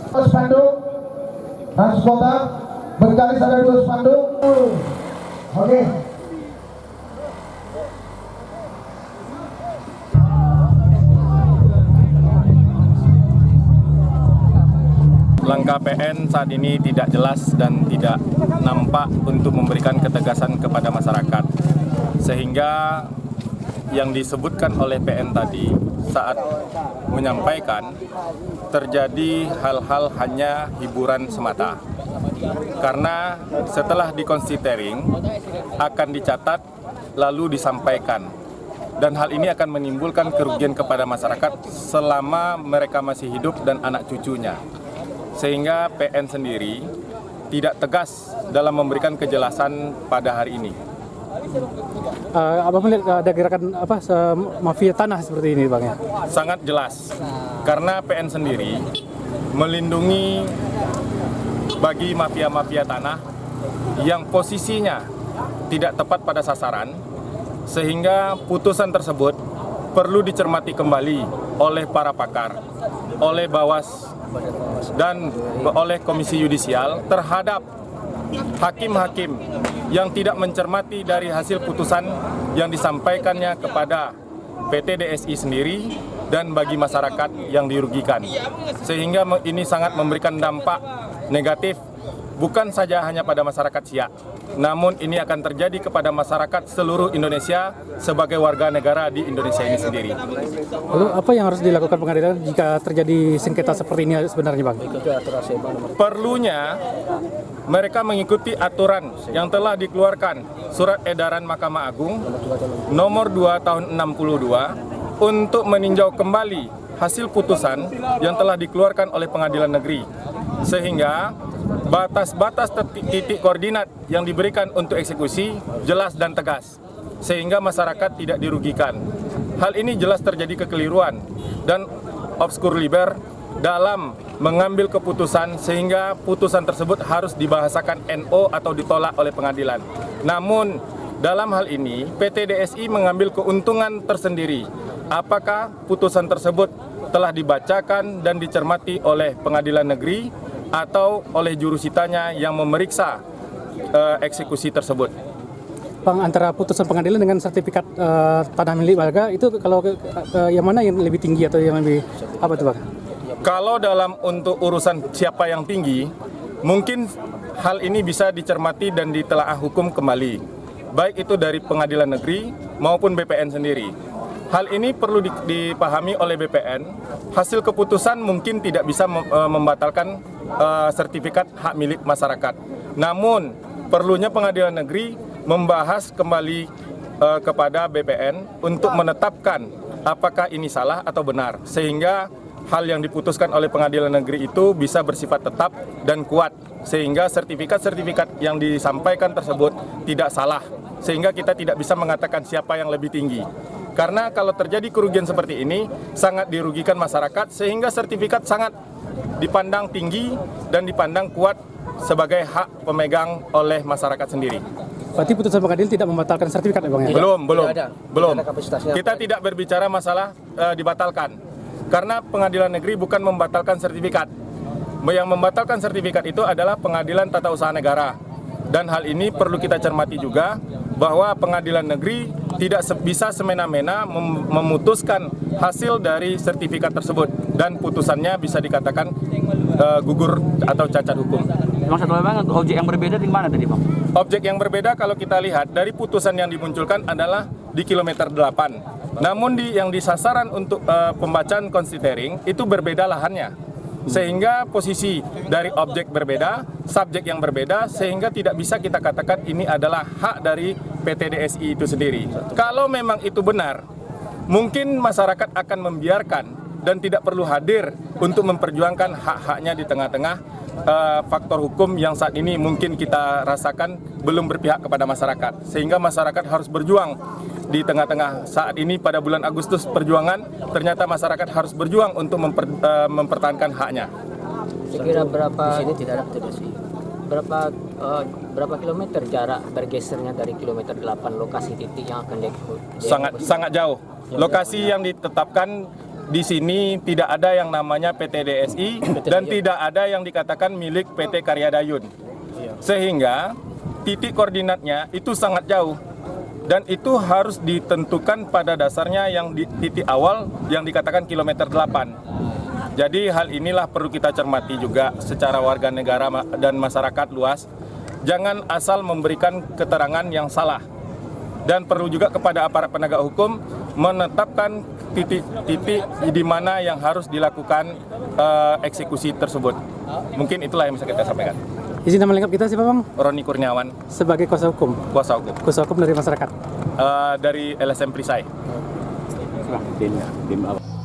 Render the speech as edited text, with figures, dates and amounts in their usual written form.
Spanduk Trans Kota Bengkalis ada 2 spanduk. Oke. Langkah PN saat ini tidak jelas dan tidak nampak untuk memberikan ketegasan kepada masyarakat. Sehingga yang disebutkan oleh PN tadi saat menyampaikan terjadi hal-hal hanya hiburan semata. Karena setelah dikonsidering akan dicatat lalu disampaikan. Dan hal ini akan menimbulkan kerugian kepada masyarakat selama mereka masih hidup dan anak cucunya. Sehingga PN sendiri tidak tegas dalam memberikan kejelasan pada hari ini. Abang melihat ada gerakan mafia tanah seperti ini, Bang, ya? Sangat jelas, karena PN sendiri melindungi bagi mafia-mafia tanah yang posisinya tidak tepat pada sasaran, sehingga putusan tersebut perlu dicermati kembali oleh para pakar, oleh Bawas, dan oleh Komisi Yudisial terhadap hakim-hakim yang tidak mencermati dari hasil putusan yang disampaikannya kepada PT DSI sendiri dan bagi masyarakat yang dirugikan. Sehingga ini sangat memberikan dampak negatif bukan saja hanya pada masyarakat Siak, namun ini akan terjadi kepada masyarakat seluruh Indonesia sebagai warga negara di Indonesia ini sendiri. Lalu apa yang harus dilakukan pengadilan jika terjadi sengketa seperti ini sebenarnya, Bang? Perlunya mereka mengikuti aturan yang telah dikeluarkan Surat Edaran Mahkamah Agung nomor 2 tahun 62 untuk meninjau kembali hasil putusan yang telah dikeluarkan oleh Pengadilan Negeri, sehingga batas-batas titik koordinat yang diberikan untuk eksekusi jelas dan tegas, sehingga masyarakat tidak dirugikan. Hal ini jelas terjadi kekeliruan dan obskur liber dalam mengambil keputusan, sehingga putusan tersebut harus dibahasakan NO atau ditolak oleh pengadilan. Namun dalam hal ini PT DSI mengambil keuntungan tersendiri. Apakah putusan tersebut telah dibacakan dan dicermati oleh pengadilan negeri atau oleh jurusitanya yang memeriksa eksekusi tersebut? Bang, antara putusan pengadilan dengan sertifikat tanah milik warga itu kalau yang mana yang lebih tinggi atau yang lebih apa tuh, Bang? Kalau dalam untuk urusan siapa yang tinggi, mungkin hal ini bisa dicermati dan ditelaah hukum kembali, baik itu dari pengadilan negeri maupun BPN sendiri. Hal ini perlu dipahami oleh BPN. Hasil keputusan mungkin tidak bisa membatalkan sertifikat hak milik masyarakat. Namun perlunya pengadilan negeri membahas kembali kepada BPN untuk menetapkan apakah ini salah atau benar, sehingga hal yang diputuskan oleh pengadilan negeri itu bisa bersifat tetap dan kuat, sehingga sertifikat-sertifikat yang disampaikan tersebut tidak salah, sehingga kita tidak bisa mengatakan siapa yang lebih tinggi. Karena kalau terjadi kerugian seperti ini sangat dirugikan masyarakat, sehingga sertifikat sangat dipandang tinggi dan dipandang kuat sebagai hak pemegang oleh masyarakat sendiri. Berarti putusan pengadilan tidak membatalkan sertifikat, ya, Bang, ya? Belum. Kita tidak berbicara masalah dibatalkan. Karena pengadilan negeri bukan membatalkan sertifikat. Yang membatalkan sertifikat itu adalah Pengadilan Tata Usaha Negara. Dan hal ini perlu kita cermati juga bahwa pengadilan negeri tidak bisa semena-mena memutuskan hasil dari sertifikat tersebut, dan putusannya bisa dikatakan gugur atau cacat hukum. Bang, satu lagi, Bang, objek yang berbeda di mana tadi, Bang? Objek yang berbeda kalau kita lihat dari putusan yang dimunculkan adalah di kilometer 8. Namun yang disasaran untuk pembacaan considering itu berbeda lahannya. Sehingga posisi dari objek berbeda, subjek yang berbeda, sehingga tidak bisa kita katakan ini adalah hak dari PT DSI itu sendiri. Kalau memang itu benar, mungkin masyarakat akan membiarkan dan tidak perlu hadir untuk memperjuangkan hak-haknya di tengah-tengah faktor hukum yang saat ini mungkin kita rasakan belum berpihak kepada masyarakat. Sehingga masyarakat harus berjuang di tengah-tengah saat ini pada bulan Agustus perjuangan, ternyata masyarakat harus berjuang untuk mempertahankan haknya. Sekira berapa di sini tidak ada berapa kilometer jarak bergesernya dari kilometer 8 lokasi titik yang akan sangat jauh. Lokasi yang ditetapkan di sini tidak ada yang namanya PT DSI dan tidak ada yang dikatakan milik PT Karya Dayun. Sehingga titik koordinatnya itu sangat jauh. Dan itu harus ditentukan pada dasarnya yang di titik awal yang dikatakan kilometer 8. Jadi hal inilah perlu kita cermati juga secara warga negara dan masyarakat luas. Jangan asal memberikan keterangan yang salah. Dan perlu juga kepada aparat penegak hukum menetapkan titik-titik di mana yang harus dilakukan eksekusi tersebut. Mungkin itulah yang bisa kita sampaikan. Izin nama lengkap kita siapa Bang? Roni Kurniawan, Sebagai kuasa hukum. kuasa hukum Kuasa hukum dari masyarakat. dari LSM Perisai. Tim apa?